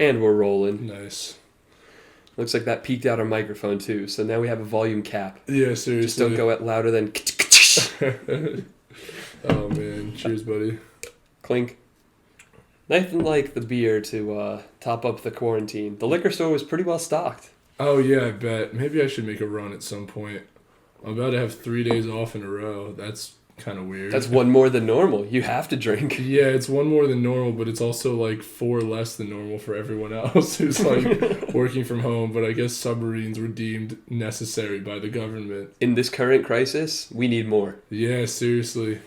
And we're rolling. Nice. Looks like that peaked out our microphone too, so now we have a volume cap. Yeah, seriously. Just don't go louder than Oh, man. Cheers, buddy. clink. Nothing like the beer to top up the quarantine. The liquor store was pretty well stocked. Oh, yeah, I bet. Maybe I should make a run at some point. I'm about to have 3 days off in a row. That's kind of weird. That's one more than normal. You have to drink. Yeah, it's one more than normal, but it's also like 4 less than normal for everyone else who's like working from home. But I guess submarines were deemed necessary by the government. In this current crisis, we need more. Yeah, seriously.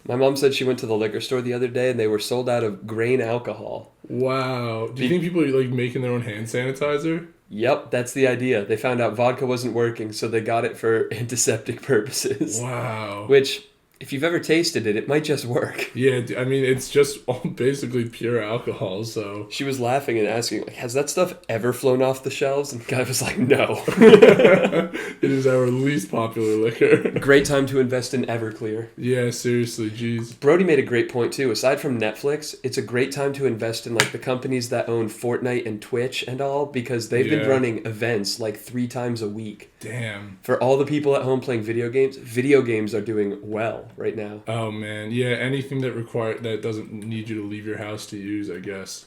My mom said she went to the liquor store the other day and they were sold out of grain alcohol. Wow. Do you think people are like making their own hand sanitizer? Yep, that's the idea. They found out vodka wasn't working, so they got it for antiseptic purposes. Wow. Which, if you've ever tasted it, it might just work. Yeah, I mean, it's just all basically pure alcohol, so... She was laughing and asking, like, has that stuff ever flown off the shelves? And the guy was like, no. It is our least popular liquor. Great time to invest in Everclear. Yeah, seriously, jeez. Brody made a great point, too. Aside from Netflix, it's a great time to invest in, like, the companies that own Fortnite and Twitch and all, because they've been running events, like, 3 times a week. Damn. For all the people at home playing video games are doing well right now. Oh, man. Yeah, anything that doesn't need you to leave your house to use, I guess.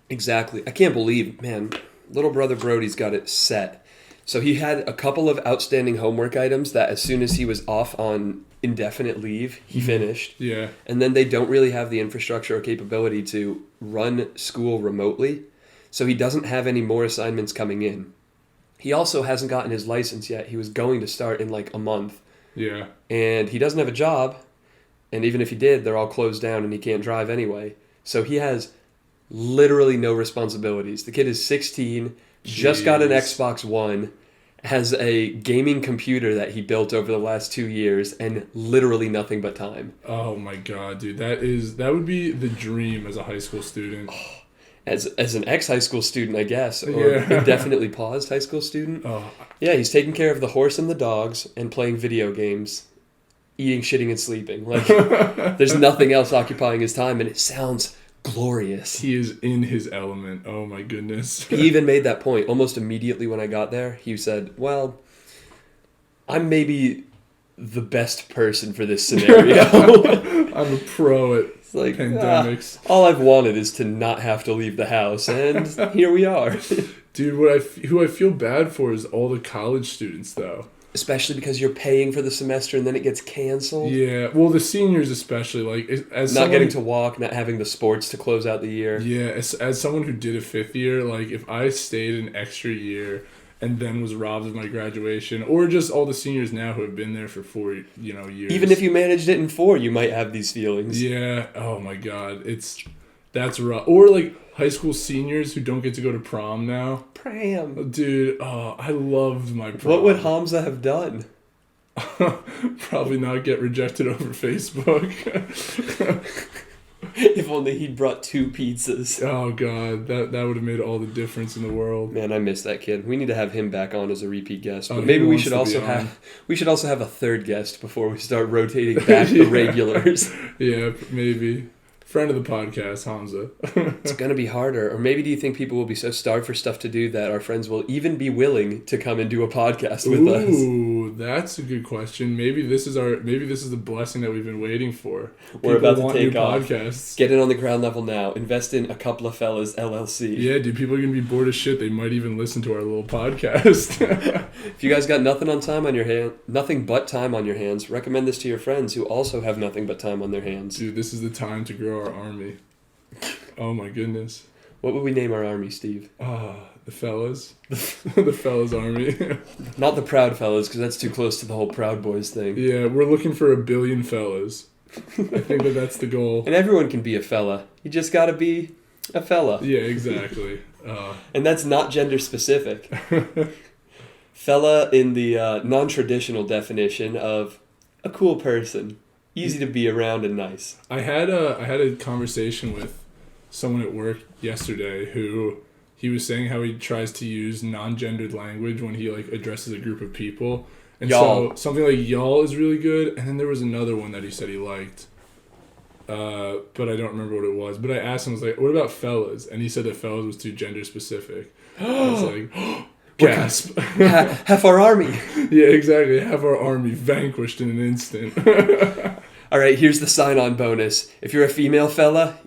Exactly. I can't believe, man, little brother Brody's got it set. So he had a couple of outstanding homework items that as soon as he was off on indefinite leave, he finished. Yeah. And then they don't really have the infrastructure or capability to run school remotely. So he doesn't have any more assignments coming in. He also hasn't gotten his license yet. He was going to start in like a month. Yeah. And he doesn't have a job. And even if he did, they're all closed down and he can't drive anyway. So he has literally no responsibilities. The kid is 16, just got an Xbox One, has a gaming computer that he built over the last 2 years, and literally nothing but time. Oh my god, dude. That would be the dream as a high school student. As an ex-high school student, I guess, or Yeah. indefinitely paused high school student. Oh. Yeah, he's taking care of the horse and the dogs and playing video games, eating, shitting, and sleeping. Like, there's nothing else occupying his time, and it sounds glorious. He is in his element. Oh my goodness. He even made that point almost immediately when I got there. He said, well, I'm maybe the best person for this scenario. I'm a pro at It's like, pandemics. All I've wanted is to not have to leave the house, and here we are. Dude, who I feel bad for is all the college students, though. Especially because you're paying for the semester and then it gets canceled. Yeah, well, the seniors especially, like, as Not someone, getting to walk, not having the sports to close out the year. Yeah, as someone who did a 5th year, like, if I stayed an extra year and then was robbed of my graduation, or just all the seniors now who have been there for 4, years. Even if you managed it in 4, you might have these feelings. Yeah, oh my god, that's rough. Or, like, high school seniors who don't get to go to prom now. Pram. Dude, I loved my prom. What would Hamza have done? Probably not get rejected over Facebook. If only he'd brought 2 pizzas. Oh god, that would have made all the difference in the world. Man, I miss that kid. We need to have him back on as a repeat guest. But Oh, maybe he we wants should to be also on. have a third guest before we start rotating back the regulars. Yeah, maybe. Friend of the podcast, Hamza. It's going to be harder. Or maybe do you think people will be so starved for stuff to do that our friends will even be willing to come and do a podcast with us? Ooh, that's a good question. Maybe this is the blessing that we've been waiting for. We're about to want take new off. podcasts. Get in on the ground level now. Invest in a couple of fellas LLC. Yeah, dude, people are going to be bored as shit. They might even listen to our little podcast. If you guys got nothing but time on your hands, recommend this to your friends who also have nothing but time on their hands. Dude, this is the time to grow our army. Oh my goodness. What would we name our army, Steve? The fellas. The fellas army. Not the Proud Fellas, because that's too close to the whole Proud Boys thing. Yeah, we're looking for 1 billion fellas. I think that's the goal. And everyone can be a fella. You just gotta be a fella. Yeah, exactly. And that's not gender specific. Fella in the non-traditional definition of a cool person. Easy to be around and nice. I had a conversation with someone at work yesterday who he was saying how he tries to use non-gendered language when he like addresses a group of people. And y'all. so something like y'all is really good. And then there was another one that he said he liked. but I don't remember what it was. But I asked him, I was like, what about fellas? And he said that fellas was too gender specific. I was like, gasp. Half our army. Yeah, exactly. Half our army vanquished in an instant. All right, here's the sign-on bonus. If you're a female fella,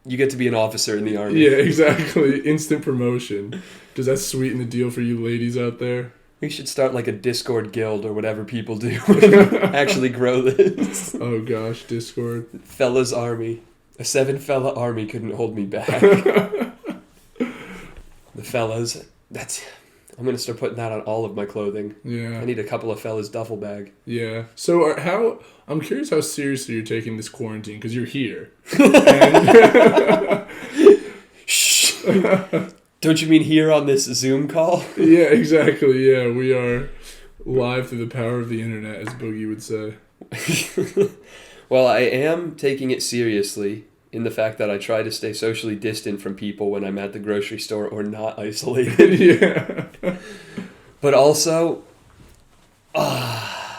you get to be an officer in the army. Yeah, exactly. Instant promotion. Does that sweeten the deal for you ladies out there? We should start like a Discord guild or whatever people do and actually grow this. Oh gosh, Discord. Fellas army. A 7-fella army couldn't hold me back. The fellas. I'm going to start putting that on all of my clothing. Yeah. I need a couple of fellas duffel bag. Yeah. So I'm curious how seriously you're taking this quarantine, because you're here. And Shh. Don't you mean here on this Zoom call? Yeah, exactly. Yeah, we are live through the power of the internet, as Boogie would say. Well, I am taking it seriously in the fact that I try to stay socially distant from people when I'm at the grocery store or not isolated. Yeah. But also, I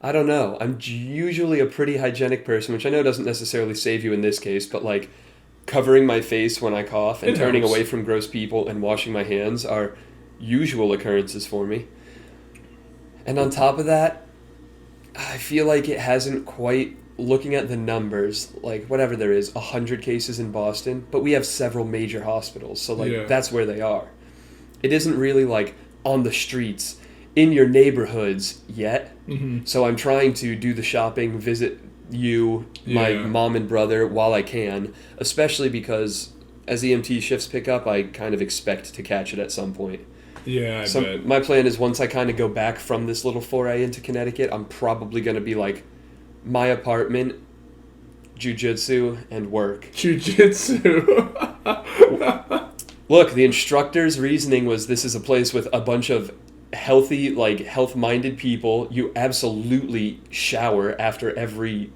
don't know. I'm usually a pretty hygienic person, which I know doesn't necessarily save you in this case, but like covering my face when I cough and turning away from gross people and washing my hands are usual occurrences for me. And on top of that, I feel like it hasn't quite, looking at the numbers, like whatever there is, 100 cases in Boston, but we have several major hospitals, so like that's where they are. It isn't really like on the streets in your neighborhoods yet. Mm-hmm. So I'm trying to do the shopping, visit you, my mom and brother while I can, especially because as EMT shifts pick up, I kind of expect to catch it at some point. Yeah, I bet. My plan is once I kind of go back from this little foray into Connecticut, I'm probably going to be like my apartment, jiu-jitsu, and work. Jiu-jitsu. Look, the instructor's reasoning was this is a place with a bunch of healthy, like health-minded people. You absolutely shower after every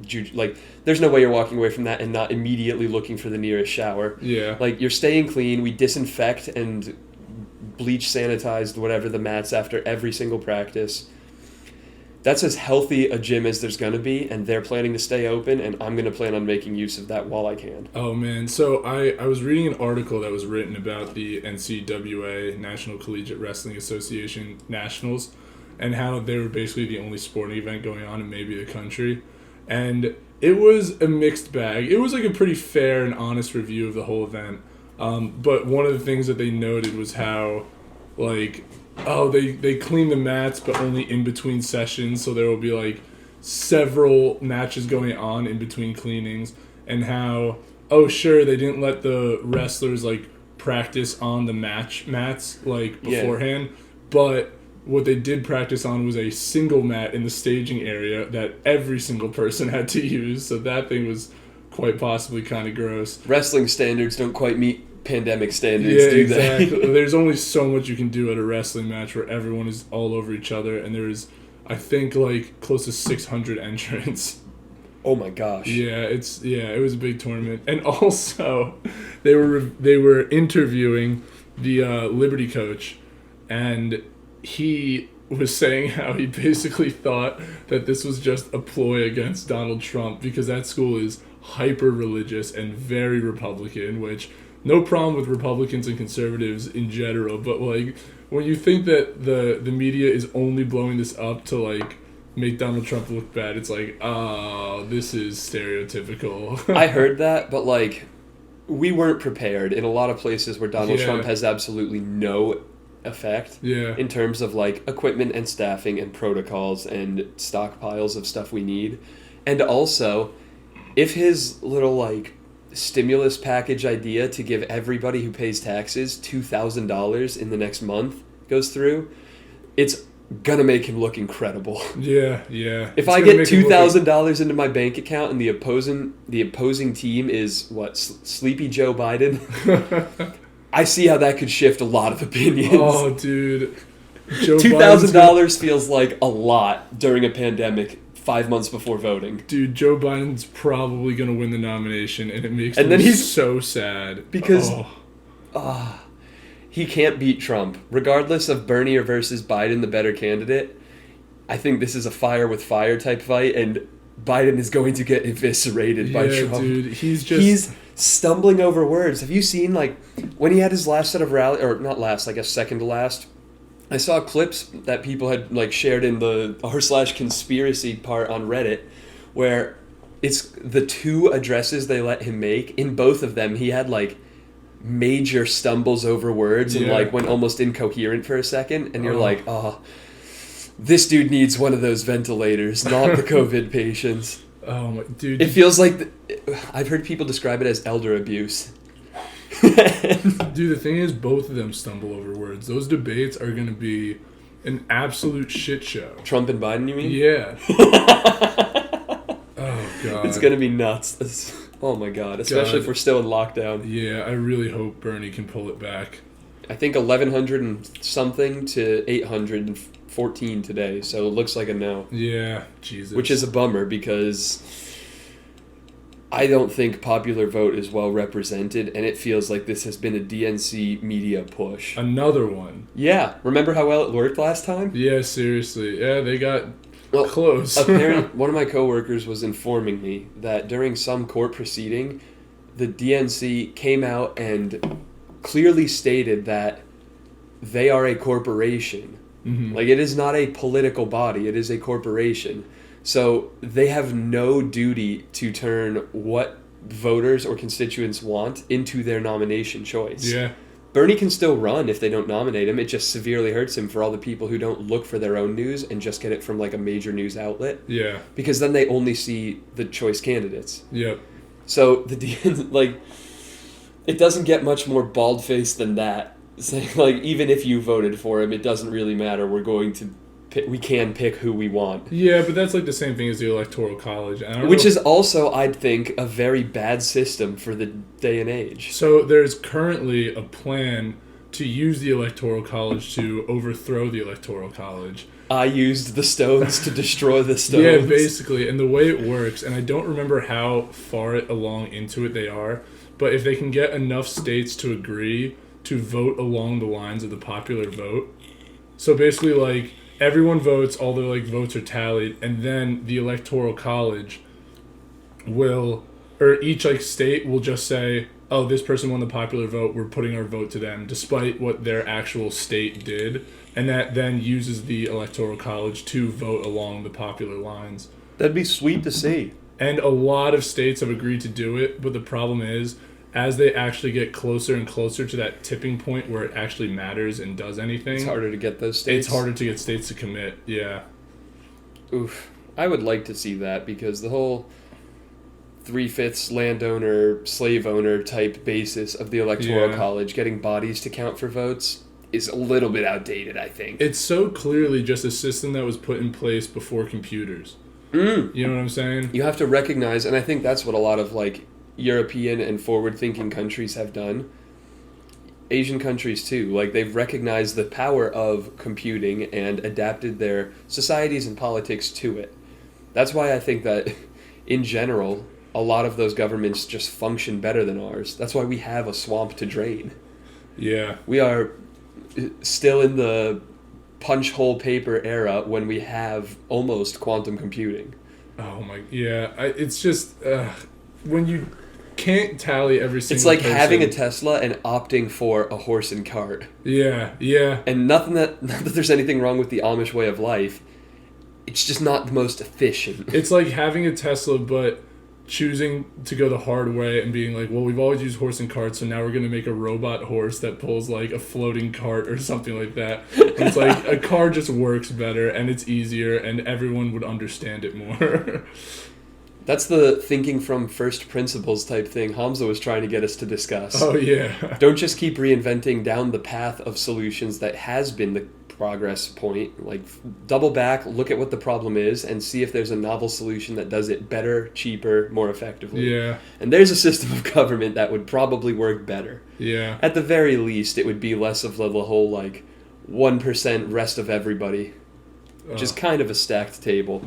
there's no way you're walking away from that and not immediately looking for the nearest shower. Yeah. Like you're staying clean. We disinfect and bleach sanitized whatever the mats after every single practice. That's as healthy a gym as there's going to be, and they're planning to stay open, and I'm going to plan on making use of that while I can. Oh, man. So I was reading an article that was written about the NCAA, National Collegiate Wrestling Association Nationals, and how they were basically the only sporting event going on in maybe the country. And it was a mixed bag. It was like a pretty fair and honest review of the whole event. But one of the things that they noted was how, like, they clean the mats, but only in between sessions, so there will be like several matches going on in between cleanings, and how sure, they didn't let the wrestlers like practice on the mats like beforehand, but what they did practice on was a single mat in the staging area that every single person had to use, so that thing was quite possibly kind of gross. Wrestling standards don't quite meet pandemic standards, do they? Exactly. There's only so much you can do at a wrestling match where everyone is all over each other, and there's, I think, like close to 600 entrants. Oh my gosh. Yeah, it was a big tournament, and also they were interviewing the Liberty coach, and he was saying how he basically thought that this was just a ploy against Donald Trump because that school is hyper religious and very Republican, which. No problem with Republicans and conservatives in general, but like when you think that the media is only blowing this up to like make Donald Trump look bad, it's like, oh, this is stereotypical. I heard that, but like we weren't prepared in a lot of places where Donald Trump has absolutely no effect in terms of like equipment and staffing and protocols and stockpiles of stuff we need. And also, if his little like stimulus package idea to give everybody who pays taxes $2,000 in the next month goes through, it's gonna make him look incredible. Yeah. If I get $2,000 into my bank account and the opposing team is Sleepy Joe Biden, I see how that could shift a lot of opinions. Oh, dude, $2,000 feels like a lot during a pandemic. 5 months before voting. Dude, Joe Biden's probably going to win the nomination, and it makes me so sad. Because he can't beat Trump. Regardless of Bernie versus Biden, the better candidate, I think this is a fire with fire type fight, and Biden is going to get eviscerated by Trump. Dude, he's stumbling over words. Have you seen, like, when he had his last set of rally, or not last, I guess second to last, I saw clips that people had, like, shared in the r/conspiracy part on Reddit, where it's the 2 addresses they let him make. In both of them, he had, like, major stumbles over words and, like, went almost incoherent for a second, and you're like, oh, this dude needs one of those ventilators, not the COVID patients. Oh my dude! It feels like I've heard people describe it as elder abuse. Dude, the thing is, both of them stumble over words. Those debates are going to be an absolute shit show. Trump and Biden, you mean? Yeah. Oh god, it's going to be nuts. Oh my god, especially if we're still in lockdown. Yeah, I really hope Bernie can pull it back. I think 1,100 and something to 814 today, so it looks like a no. Yeah, Jesus. Which is a bummer because I don't think popular vote is well represented, and it feels like this has been a DNC media push. Another one. Yeah, remember how well it worked last time? Yeah, seriously. Yeah, they got close. Apparently, one of my coworkers was informing me that during some court proceeding, the DNC came out and clearly stated that they are a corporation. Mm-hmm. Like, it is not a political body, it is a corporation. So they have no duty to turn what voters or constituents want into their nomination choice. Yeah. Bernie can still run if they don't nominate him. It just severely hurts him for all the people who don't look for their own news and just get it from, like, a major news outlet. Yeah. Because then they only see the choice candidates. Yep. So, like, it doesn't get much more bald-faced than that. Saying, like, even if you voted for him, it doesn't really matter. We can pick who we want. Yeah, but that's like the same thing as the Electoral College. Which is also, I'd think, a very bad system for the day and age. So there's currently a plan to use the Electoral College to overthrow the Electoral College. I used the stones to destroy the stones. Yeah, basically. And the way it works, and I don't remember how far along into it they are, but if they can get enough states to agree to vote along the lines of the popular vote. So basically, like, everyone votes, all their, like, votes are tallied, and then the Electoral College will, or each, like, state will just say, oh, this person won the popular vote, we're putting our vote to them, despite what their actual state did, and that then uses the Electoral College to vote along the popular lines. That'd be sweet to see. And a lot of states have agreed to do it, but the problem is, as they actually get closer and closer to that tipping point where it actually matters and does anything, it's harder to get those states. It's harder to get states to commit, yeah. Oof. I would like to see that because the whole 3/5 landowner, slave owner type basis of the Electoral College, getting bodies to count for votes, is a little bit outdated, I think. It's so clearly just a system that was put in place before computers. You know what I'm saying? You have to recognize, and I think that's what a lot of, like, European and forward-thinking countries have done. Asian countries too. Like, they've recognized the power of computing and adapted their societies and politics to it. That's why I think that, in general, a lot of those governments just function better than ours. That's why we have a swamp to drain. Yeah. We are still in the punch hole paper era when we have almost quantum computing. Oh my, yeah. It's just, when you can't tally every single It's like person. having a Tesla and opting for a horse and cart. Yeah, yeah. And not that there's anything wrong with the Amish way of life. It's just not the most efficient. It's like having a Tesla, but choosing to go the hard way and being like, well, we've always used horse and cart, so now we're going to make a robot horse that pulls, like, a floating cart or something like that. And it's like, a car just works better, and it's easier, and everyone would understand it more. That's the thinking from first principles type thing Hamza was trying to get us to discuss. Oh, yeah. Don't just keep reinventing down the path of solutions that has been the progress point. Like, double back, look at what the problem is, and see if there's a novel solution that does it better, cheaper, more effectively. Yeah. And there's a system of government that would probably work better. Yeah. At the very least, it would be less of the whole, like, 1% rest of everybody, which is kind of a stacked table.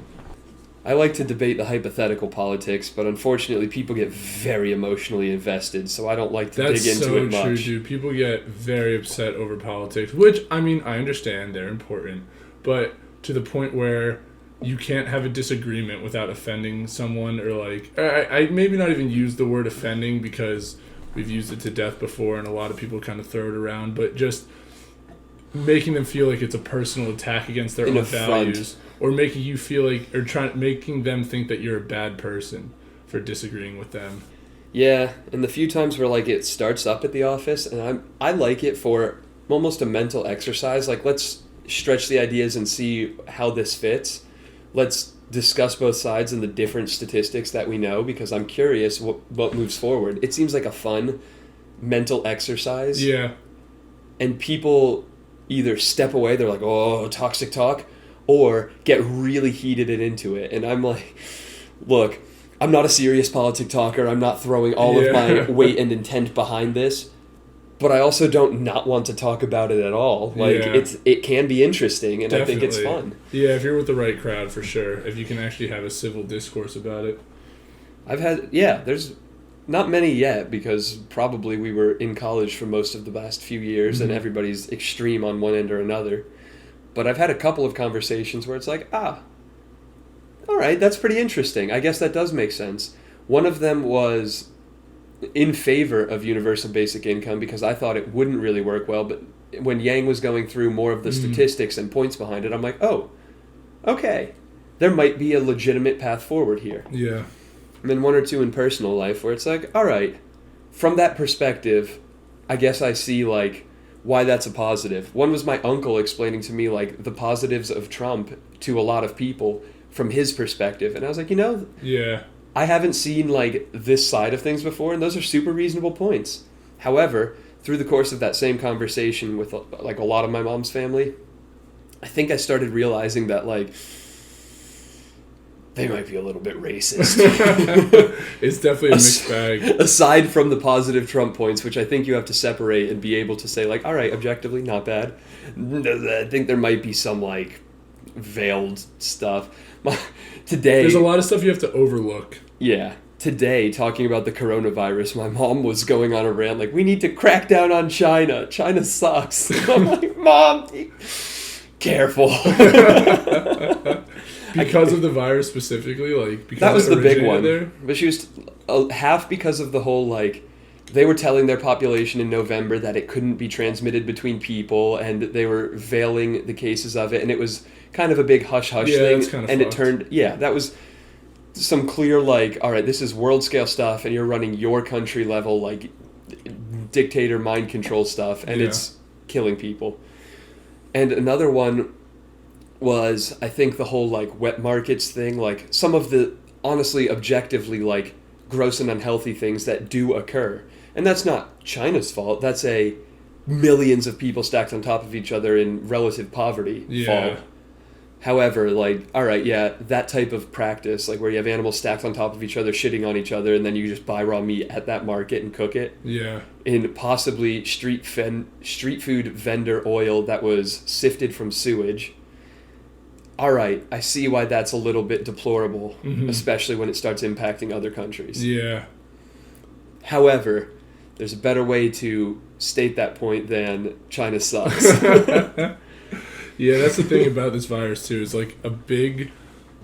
I like to debate the hypothetical politics, but unfortunately people get very emotionally invested, so I don't like to dig into it much. That's so true, dude. People get very upset over politics, which, I mean, I understand they're important, but to the point where you can't have a disagreement without offending someone, or like I maybe not even use the word offending because we've used it to death before and a lot of people kind of throw it around, but just making them feel like it's a personal attack against their own values, or making you feel like, or making them think that you're a bad person for disagreeing with them. Yeah, and the few times where like it starts up at the office, and I like it for almost a mental exercise. Like, let's stretch the ideas and see how this fits. Let's discuss both sides and the different statistics that we know, because I'm curious what moves forward. It seems like a fun mental exercise. Yeah. And people either step away, they're like, oh, toxic talk, or get really heated and into it. And I'm like, look, I'm not a serious politic talker. I'm not throwing all of my weight and intent behind this. But I also don't not want to talk about it at all. Like, it can be interesting, and definitely. I think it's fun. Yeah, if you're with the right crowd, for sure. If you can actually have a civil discourse about it. There's not many yet, because probably we were in college for most of the last few years, and everybody's extreme on one end or another. But I've had a couple of conversations where it's like, all right, that's pretty interesting. I guess that does make sense. One of them was in favor of universal basic income because I thought it wouldn't really work well, but when Yang was going through more of the statistics and points behind it, I'm like, oh, okay, there might be a legitimate path forward here. Yeah. And then one or two in personal life where it's like, all right, from that perspective, I guess I see like why that's a positive. One was my uncle explaining to me like the positives of Trump to a lot of people from his perspective, and I was like, yeah, I haven't seen like this side of things before, and those are super reasonable points. However, through the course of that same conversation with like a lot of my mom's family, I think I started realizing that like they might be a little bit racist. It's definitely a mixed bag. Aside from the positive Trump points, which I think you have to separate and be able to say like, all right, objectively, not bad. I think there might be some like veiled stuff. Today, there's a lot of stuff you have to overlook. Yeah. Today, talking about the coronavirus, my mom was going on a rant like, we need to crack down on China. China sucks. I'm like, Mom, careful. Because of the virus specifically? Like, because that was the big one. There? But she was half because of the whole, like, they were telling their population in November that it couldn't be transmitted between people, and they were veiling the cases of it, and it was kind of a big hush-hush thing. It's kind of and fucked. It turned, that was some clear, like, all right, this is world-scale stuff, and you're running your country-level, like, dictator mind control stuff, and it's killing people. And another one was, I think, the whole, like, wet markets thing, like, some of the, honestly, objectively, like, gross and unhealthy things that do occur. And that's not China's fault. That's a millions of people stacked on top of each other in relative poverty fault. However, like, all right, that type of practice, like where you have animals stacked on top of each other, shitting on each other, and then you just buy raw meat at that market and cook it. Yeah. In possibly street food vendor oil that was sifted from sewage. All right, I see why that's a little bit deplorable, especially when it starts impacting other countries. Yeah. However, there's a better way to state that point than China sucks. Yeah, that's the thing about this virus, too. It's like a big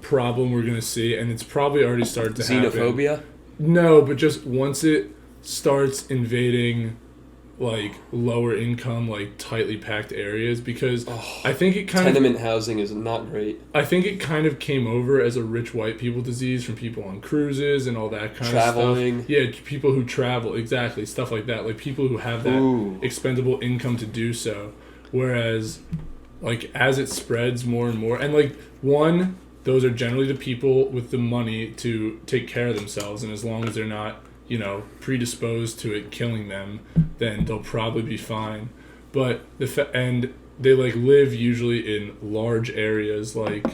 problem we're going to see, and it's probably already started to happen. Xenophobia? No, but just once it starts invading like lower income, like tightly packed areas, because I think it kind tenement housing is not great. I think it kind of came over as a rich white people disease from people on cruises and all that kind Traveling. of stuff. Yeah, people who travel, exactly, stuff like that. Like people who have that expendable income to do so. Whereas, like, as it spreads more and more, and like those are generally the people with the money to take care of themselves, and as long as they're not, predisposed to it killing them, then they'll probably be fine. But and they like live usually in large areas, like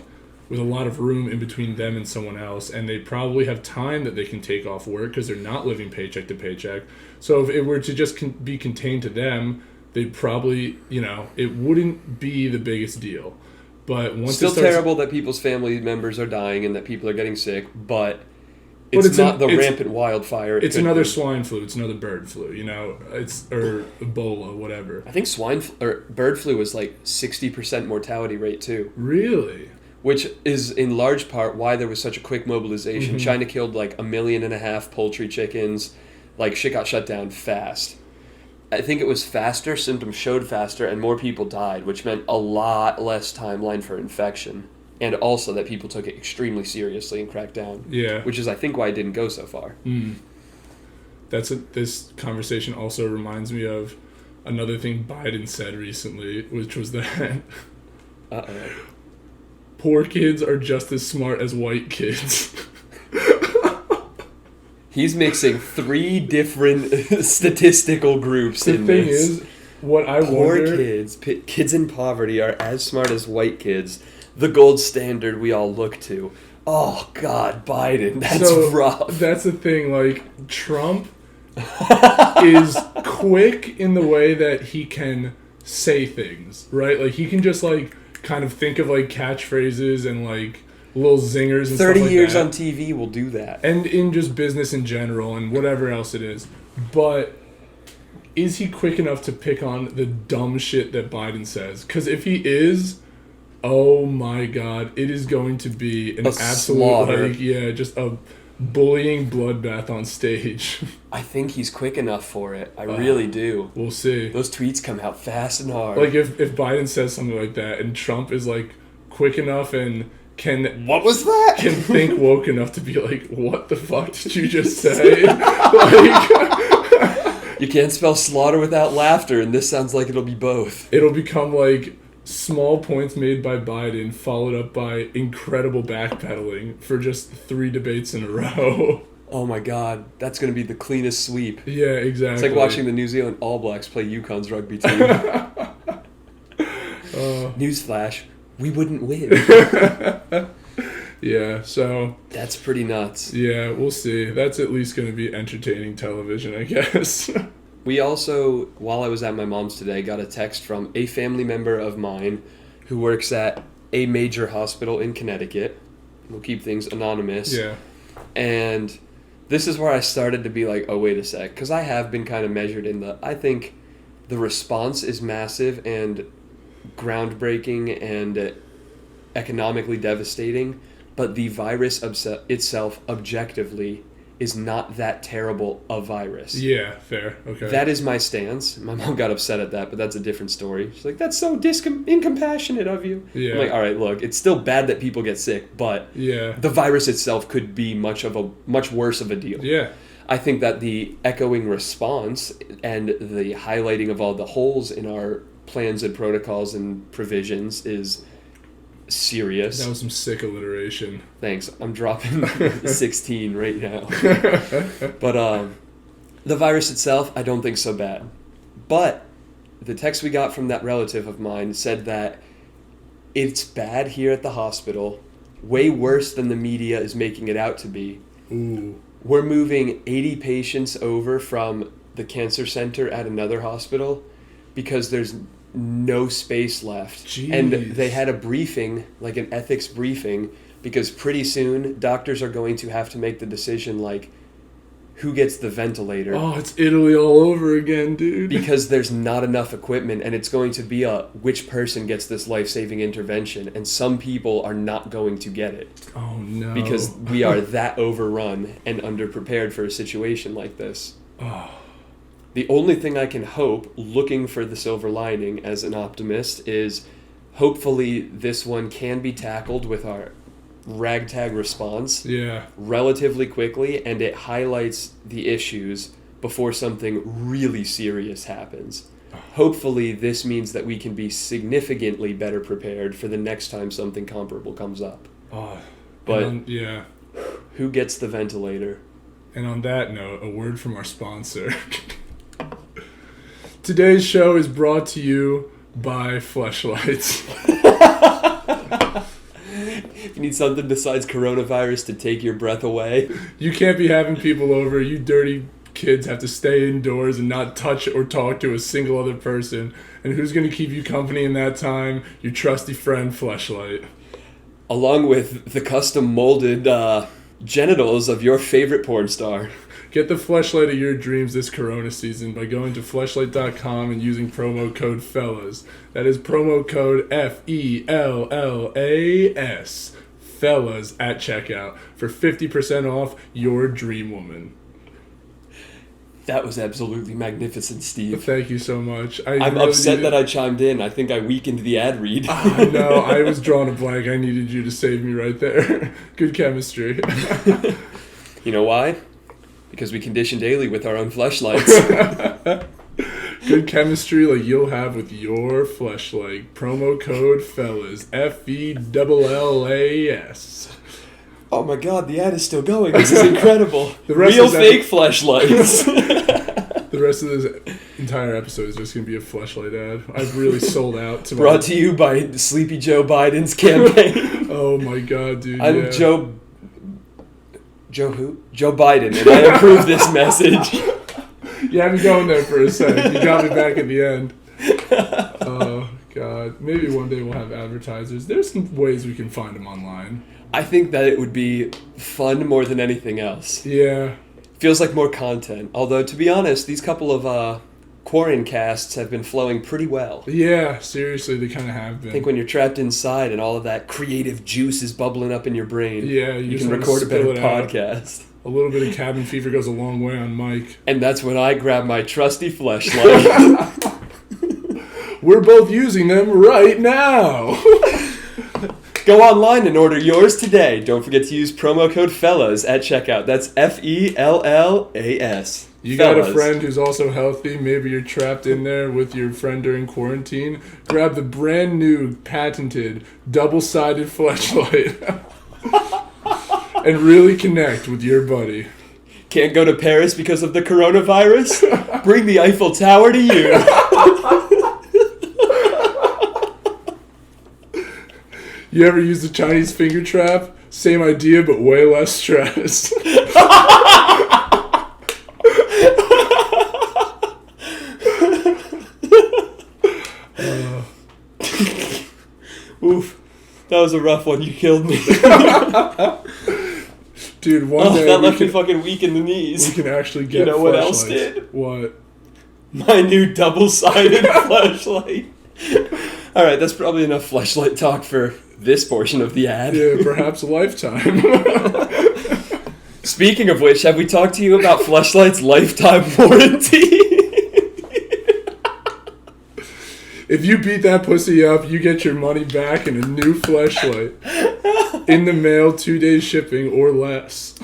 with a lot of room in between them and someone else, and they probably have time that they can take off work because they're not living paycheck to paycheck. So if it were to just be contained to them, they'd probably, it wouldn't be the biggest deal. But once still terrible that people's family members are dying and that people are getting sick, but it's not the rampant wildfire. It's another swine flu. It's another bird flu. Or Ebola, whatever. I think bird flu was like 60% mortality rate too. Really? which is in large part why there was such a quick mobilization. Mm-hmm. China killed like 1.5 million poultry chickens. Like, shit got shut down fast. I think it was faster, symptoms showed faster, and more people died, which meant a lot less timeline for infection. And also that people took it extremely seriously and cracked down. Yeah. Which is, I think, why it didn't go so far. This conversation also reminds me of another thing Biden said recently, which was that poor kids are just as smart as white kids. He's mixing 3 different statistical groups in this. The thing is, what I Poor wonder... kids in poverty are as smart as white kids. The gold standard we all look to. Oh, God, Biden, that's rough. That's the thing, like, Trump is quick in the way that he can say things, right? Like, he can just, like, kind of think of, like, catchphrases and, like, little zingers and 30 stuff like years that. on TV will do that. And in just business in general and whatever else it is. But is he quick enough to pick on the dumb shit that Biden says? Because if he is, oh my God, it is going to be an absolute, slaughter. like, yeah, just a bullying bloodbath on stage. I think he's quick enough for it. I really do. We'll see. Those tweets come out fast and hard. Like, if Biden says something like that and Trump is, like, quick enough and what was that? can think woke enough to be like, what the fuck did you just say? Like, you can't spell slaughter without laughter, and this sounds like it'll be both. it'll become like small points made by Biden followed up by incredible backpedaling for just 3 debates in a row. Oh my God, that's going to be the cleanest sweep. Yeah, exactly. It's like watching the New Zealand All Blacks play Yukon's rugby team. Newsflash, we wouldn't win. Yeah, so... That's pretty nuts. Yeah, we'll see. That's at least going to be entertaining television, I guess. We also, while I was at my mom's today, got a text from a family member of mine who works at a major hospital in Connecticut. We'll keep things anonymous. Yeah. And this is where I started to be like, oh, wait a sec. Because I have been kind of measured in I think the response is massive and groundbreaking and economically devastating, but the virus itself objectively is not that terrible a virus. Yeah, fair. Okay. That is my stance. My mom got upset at that, but that's a different story. She's like, that's so incompassionate of you. Yeah. I'm like, all right, look, it's still bad that people get sick, but Yeah. the virus itself could be much worse of a deal. Yeah. I think that the echoing response and the highlighting of all the holes in our plans and protocols and provisions is serious. That was some sick alliteration. Thanks. I'm dropping 16 right now. But the virus itself, I don't think so bad. But the text we got from that relative of mine said that it's bad here at the hospital, way worse than the media is making it out to be. Ooh. We're moving 80 patients over from the cancer center at another hospital because there's no space left. Jeez. And they had a briefing, like an ethics briefing, because pretty soon doctors are going to have to make the decision, like, who gets the ventilator. Oh, it's Italy all over again, dude. Because there's not enough equipment, and it's going to be which person gets this life-saving intervention, and some people are not going to get it. Oh, no. Because we are that overrun and underprepared for a situation like this. Oh. The only thing I can hope, looking for the silver lining as an optimist, is hopefully this one can be tackled with our ragtag response relatively quickly, and it highlights the issues before something really serious happens. Hopefully this means that we can be significantly better prepared for the next time something comparable comes up. But who gets the ventilator? And on that note, a word from our sponsor. Today's show is brought to you by Fleshlights. If you need something besides coronavirus to take your breath away. You can't be having people over. You dirty kids have to stay indoors and not touch or talk to a single other person. And who's going to keep you company in that time? Your trusty friend, Fleshlight. Along with the custom molded genitals of your favorite porn star. Get the fleshlight of your dreams this Corona season by going to fleshlight.com and using promo code FELLAS. That is promo code FELLAS. Fellas at checkout for 50% off your dream woman. That was absolutely magnificent, Steve. Thank you so much. I'm really upset that I chimed in. I think I weakened the ad read. No, I was drawing a blank. I needed you to save me right there. Good chemistry. You know why? Because we condition daily with our own fleshlights. Good chemistry like you'll have with your fleshlight. Promo code FELLAS. FELLAS. Oh my god, the ad is still going. This is incredible. Real fake fleshlights. The rest of this entire episode is just going to be a fleshlight ad. I've really sold out to Brought to you by Sleepy Joe Biden's campaign. Oh my god, dude. I'm Joe who? Joe Biden, and I approve this message. You had me going there for a sec. You got me back at the end. Oh, God. Maybe one day we'll have advertisers. There's some ways we can find them online. I think that it would be fun more than anything else. Yeah. Feels like more content. Although, to be honest, these couple of quarantine casts have been flowing pretty well. Yeah, seriously, they kind of have been. I think when you're trapped inside and all of that creative juice is bubbling up in your brain, yeah, you can record a better podcast. A little bit of cabin fever goes a long way on Mike. And that's when I grab my trusty fleshlight. We're both using them right now. Go online and order yours today. Don't forget to use promo code FELLAS at checkout. That's FELLAS. You got a friend who's also healthy. Maybe you're trapped in there with your friend during quarantine. Grab the brand new patented double-sided fleshlight and really connect with your buddy. Can't go to Paris because of the coronavirus? Bring the Eiffel Tower to you. You ever use the Chinese finger trap? Same idea, but way less stress. Oof. That was a rough one. You killed me. Dude, one day that left me fucking weak in the knees. We can actually get You know what else fleshlights. did? What? My new double-sided fleshlight. All right, that's probably enough fleshlight talk for this portion of the ad. Yeah, perhaps a lifetime. Speaking of which, have we talked to you about Fleshlight's lifetime warranty? If you beat that pussy up, you get your money back and a new fleshlight. In the mail, 2 days shipping or less.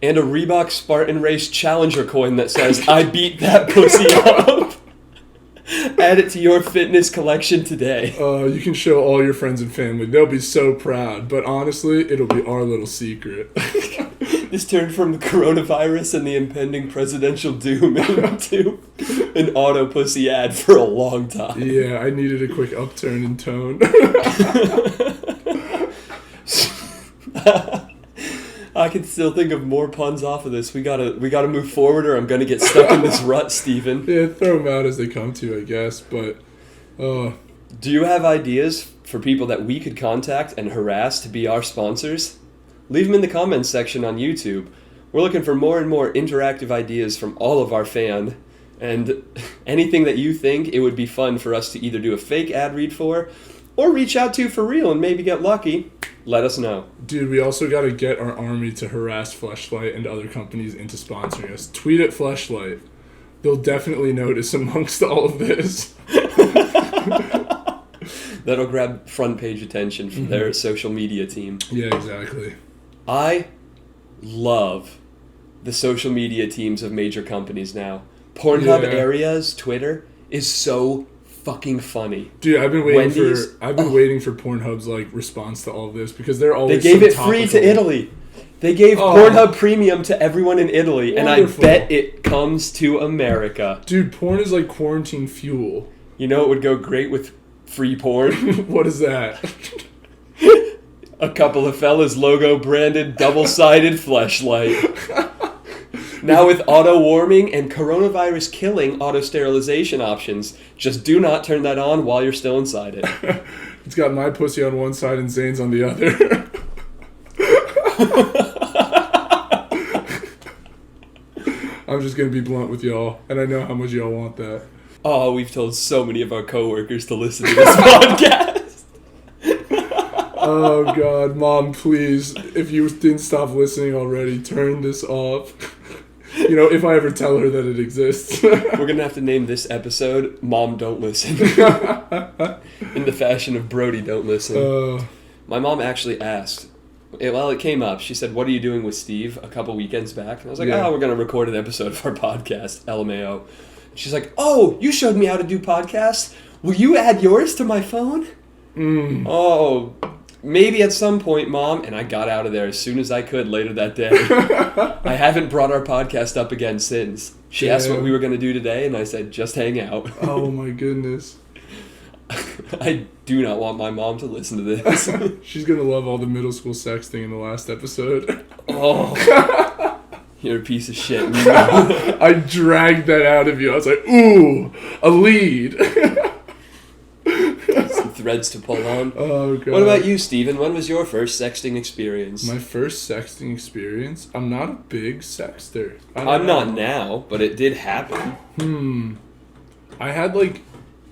And a Reebok Spartan Race Challenger coin that says, I beat that pussy up. Add it to your fitness collection today. You can show all your friends and family. They'll be so proud. But honestly, it'll be our little secret. This turned from the coronavirus and the impending presidential doom into an auto pussy ad for a long time. Yeah, I needed a quick upturn in tone. I can still think of more puns off of this. We gotta move forward, or I'm gonna get stuck in this rut, Steven. Yeah, throw them out as they come to, I guess. But, do you have ideas for people that we could contact and harass to be our sponsors? Leave them in the comments section on YouTube. We're looking for more and more interactive ideas from all of our fans, and anything that you think it would be fun for us to either do a fake ad read for, or reach out to for real and maybe get lucky. Let us know. dude, we also got to get our army to harass Fleshlight and other companies into sponsoring us. Tweet at Fleshlight. They'll definitely notice amongst all of this. That'll grab front page attention from their social media team. Yeah, exactly. I love the social media teams of major companies now. Pornhub Yeah. Areas, Twitter, is so fucking funny. Dude, I've been waiting Wendy's? waiting for Pornhub's like response to all of this because they're They always gave so it free to topical. Italy. They gave Pornhub Premium to everyone in Italy, Wonderful. and I bet it comes to America. Dude, porn is like quarantine fuel. You know it would go great with free porn? What is that? A couple of fellas logo branded double-sided fleshlight. Now with auto warming and coronavirus killing auto sterilization options, just do not turn that on while you're still inside it. It's got my pussy on one side and Zane's on the other. I'm just going to be blunt with y'all, and I know how much y'all want that. Oh, we've told so many of our coworkers to listen to this podcast. Oh, God. Mom, please, if you didn't stop listening already, turn this off. If I ever tell her that it exists. We're going to have to name this episode Mom Don't Listen. In the fashion of Brody Don't Listen. My mom actually asked, it came up. She said, "What are you doing with Steve?" a couple weekends back. And I was like, we're going to record an episode of our podcast, LMAO. She's like, "Oh, you showed me how to do podcasts. Will you add yours to my phone?" Oh, maybe at some point, Mom. And I got out of there as soon as I could later that day. I haven't brought our podcast up again since. She asked what we were going to do today, and I said, just hang out. Oh, my goodness. I do not want my mom to listen to this. She's going to love all the middle school sexting in the last episode. Oh. You're a piece of shit. I dragged that out of you. I was like, ooh, a lead. Some threads to pull on. Oh, God. What about you, Steven? When was your first sexting experience? My first sexting experience? I'm not a big sexter. I'm not now, but it did happen. I had,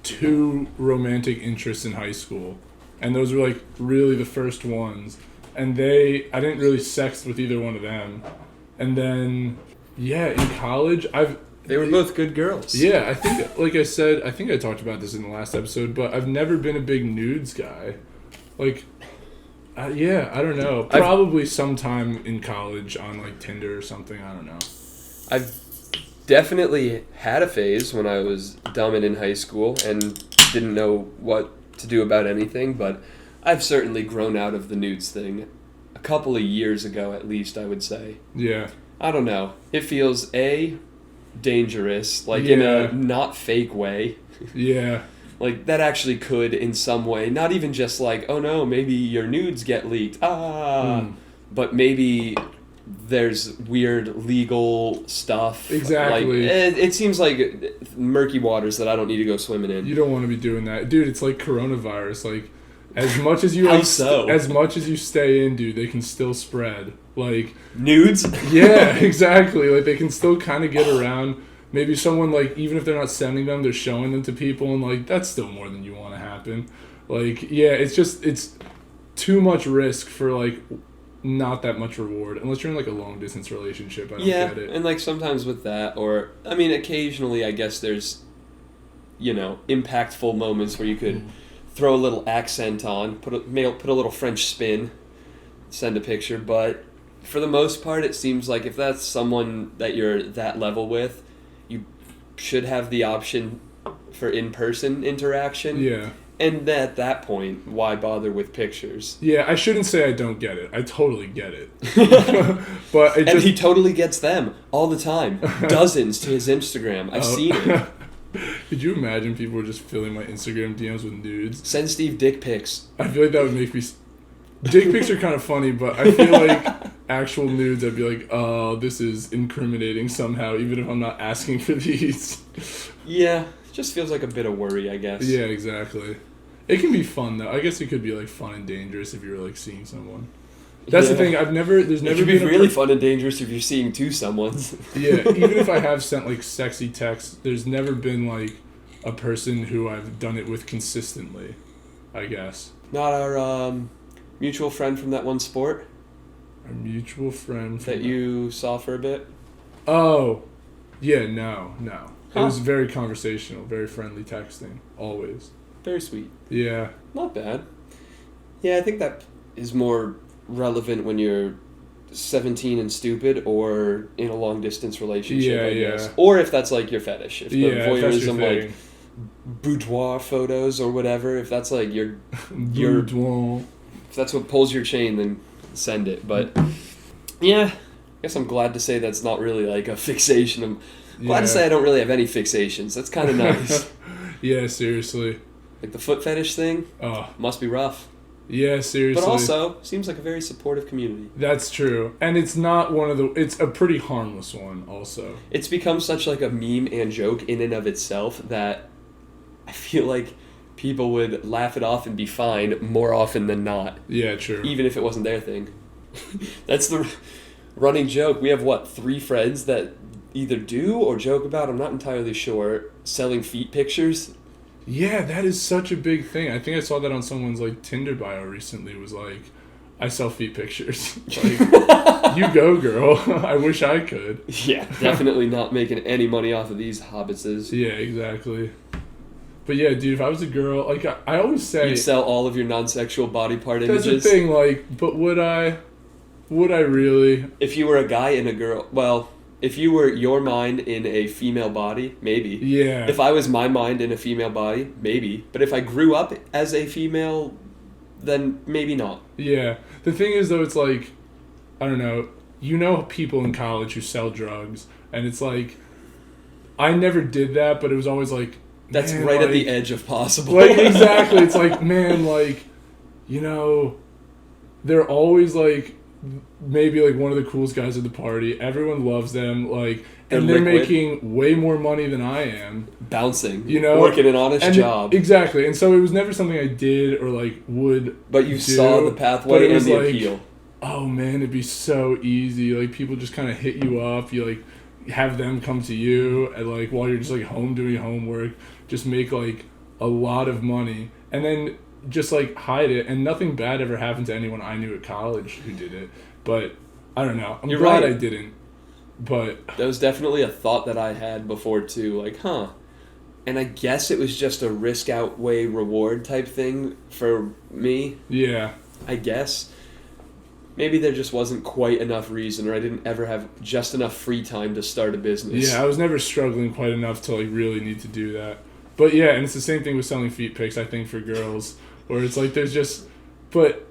2 romantic interests in high school. And those were, really the first ones. And I didn't really sext with either one of them. And then, in college, They were both good girls. Yeah, I think, like I said, I think I talked about this in the last episode, but I've never been a big nudes guy. I don't know. Probably sometime in college on, Tinder or something, I don't know. I've definitely had a phase when I was dumb and in high school and didn't know what to do about anything, but I've certainly grown out of the nudes thing. A couple of years ago, at least, I would say. Yeah. I don't know. It feels, dangerous, in a not fake way. Yeah. That actually could, in some way, not even just oh no, maybe your nudes get leaked. But maybe there's weird legal stuff. Exactly. It seems like murky waters that I don't need to go swimming in. You don't want to be doing that. Dude, it's like coronavirus. As much as you as much as you stay in, dude, they can still spread. Nudes? Yeah, exactly. They can still kind of get around. Maybe someone, even if they're not sending them, they're showing them to people, and, that's still more than you want to happen. It's too much risk for, not that much reward. Unless you're in, a long-distance relationship, I don't get it. And, sometimes with that, or, occasionally, I guess there's, impactful moments where you could throw a little accent on, put a little French spin, send a picture, but for the most part, it seems like if that's someone that you're that level with, you should have the option for in-person interaction. Yeah. And at that point, why bother with pictures? Yeah, I shouldn't say I don't get it. I totally get it. But and he totally gets them all the time. Dozens to his Instagram. I've seen it. Could you imagine people were just filling my Instagram DMs with nudes? Send Steve dick pics. I feel like that would make me... Dick pics are kind of funny, but I feel like actual nudes, I'd be like, oh, this is incriminating somehow, even if I'm not asking for these. Yeah, it just feels like a bit of worry, I guess. Yeah, exactly. It can be fun, though. I guess it could be, fun and dangerous if you're, seeing someone. That's the thing. There's never it been... It could be really fun and dangerous if you're seeing two someones. Yeah, even if I have sent, sexy texts, there's never been, a person who I've done it with consistently, I guess. Not our, mutual friend from that one sport? Our mutual friend from that you saw for a bit? Oh. Yeah, no. Huh. It was very conversational, very friendly texting, always. Very sweet. Yeah. Not bad. Yeah, I think that is more relevant when you're 17 and stupid or in a long-distance relationship, I guess. Or if that's, your fetish. If the voyeurism, boudoir photos or whatever, if that's, your boudoir. If that's what pulls your chain, then send it. But, yeah, I guess I'm glad to say that's not really, a fixation. I'm glad to say I don't really have any fixations. That's kind of nice. Yeah, seriously. The foot fetish thing must be rough. Yeah, seriously. But also, seems like a very supportive community. That's true. And it's not it's a pretty harmless one, also. It's become such, a meme and joke in and of itself that I feel like people would laugh it off and be fine more often than not. Yeah, true. Even if it wasn't their thing. That's the running joke. We have, 3 friends that either do or joke about, I'm not entirely sure, selling feet pictures. Yeah, that is such a big thing. I think I saw that on someone's like Tinder bio recently. It was like, I sell feet pictures. Like, you go, girl. I wish I could. Yeah, definitely not making any money off of these hobbitses. Yeah, exactly. But yeah, dude, if I was a girl, like I always say, You'd sell all of your non-sexual body part that's images. the thing. Like, but would I really? If you were a guy and a girl, well, if you were your mind in a female body, maybe. Yeah. If I was my mind in a female body, maybe. But if I grew up as a female, then maybe not. Yeah. The thing is, though, it's like, I don't know. You know people in college who sell drugs, and it's like, I never did that, but it was always like, that's man, right like, at the edge of possible. Like, exactly. It's like, man, like, you know, they're always like, maybe like one of the coolest guys at the party. Everyone loves them, like, and they're making way more money than I am. Bouncing, you know, working an honest job. Exactly, and so it was never something I did or like would. But you saw the pathway and the appeal. Oh man, it'd be so easy. Like people just kind of hit you up. You like have them come to you, and like while you're just like home doing homework, just make like a lot of money, and then just like hide it, and nothing bad ever happened to anyone I knew at college who did it. But I don't know. I'm glad right. I didn't. But that was definitely a thought that I had before too. Like, huh. And I guess it was just a risk outweigh reward type thing for me. Yeah. I guess. Maybe there just wasn't quite enough reason, or I didn't ever have just enough free time to start a business. Yeah, I was never struggling quite enough to like really need to do that. But yeah, and it's the same thing with selling feet pics, I think, for girls, where it's like there's just, but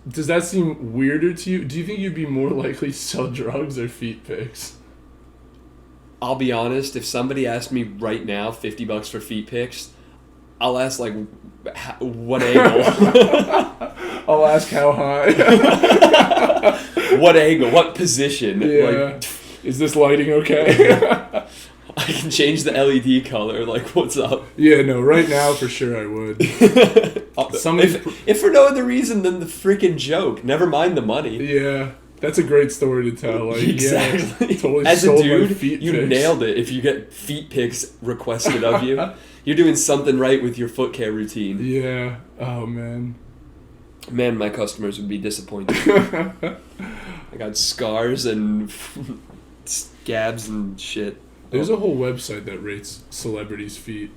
does that seem weirder to you? Do you think you'd be more likely to sell drugs or feet pics? I'll be honest, if somebody asked me right now $50 for feet pics, I'll ask like, what angle? I'll ask how high. What angle? What position? Yeah. Like, is this lighting okay? I can change the LED color. Like, what's up? Yeah, no, right now for sure I would. If for no other reason than the freaking joke. Never mind the money. Yeah. That's a great story to tell. Like, exactly. Yeah, totally as a dude, you pics. nailed it. If you get feet pics requested of you, you're doing something right with your foot care routine. Yeah. Oh, man. Man, my customers would be disappointed. I got scars and scabs and shit. There's a whole website that rates celebrities' feet.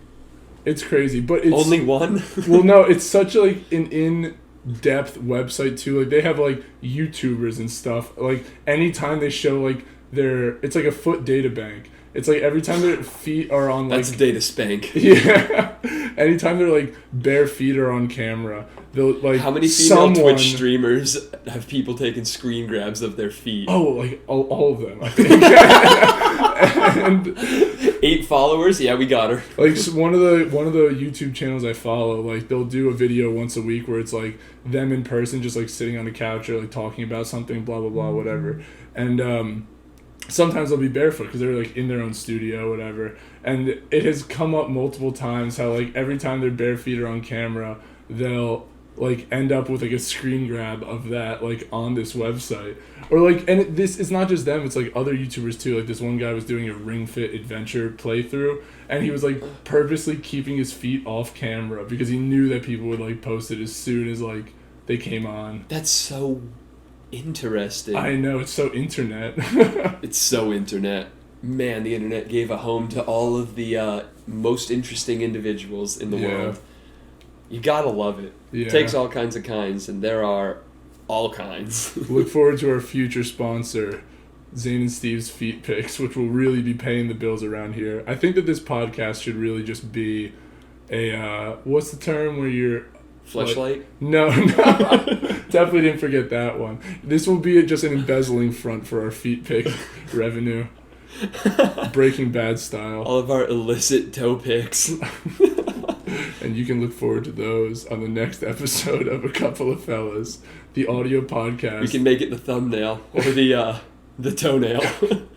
It's crazy, but it's... Only one? Well, no, it's such like an in-depth website, too. Like, they have, like, YouTubers and stuff. Like, anytime they show, like, it's like a foot data bank. It's like every time their feet are on, like... That's a data spank. Yeah. Anytime their, like, bare feet are on camera, they'll, like... How many female Twitch streamers have people taking screen grabs of their feet? Oh, like, all of them, I think. And 8 followers? Yeah, we got her. Like, so one of the YouTube channels I follow, like, they'll do a video once a week where it's, like, them in person just, like, sitting on the couch or, like, talking about something, blah, blah, blah, whatever. And, sometimes they'll be barefoot because they're like in their own studio, whatever. And it has come up multiple times how like every time their bare feet are on camera, they'll like end up with like a screen grab of that like on this website. Or like, and this is not just them; it's like other YouTubers too. Like this one guy was doing a Ring Fit adventure playthrough, and he was like purposely keeping his feet off camera because he knew that people would like post it as soon as like they came on. That's so interesting. I know, it's so internet. It's so internet. Man, the internet gave a home to all of the most interesting individuals in the world. You gotta love it. Yeah. It takes all kinds of kinds, and there are all kinds. Look forward to our future sponsor, Zane and Steve's Feet Pics, which will really be paying the bills around here. I think that this podcast should really just be a, what's the term where you're... Fleshlight? Like, no. Definitely didn't forget that one. This will be just an embezzling front for our feet pic revenue. Breaking Bad style. All of our illicit toe pics. And you can look forward to those on the next episode of A Couple of Fellas, the audio podcast. We can make it the thumbnail or the toenail.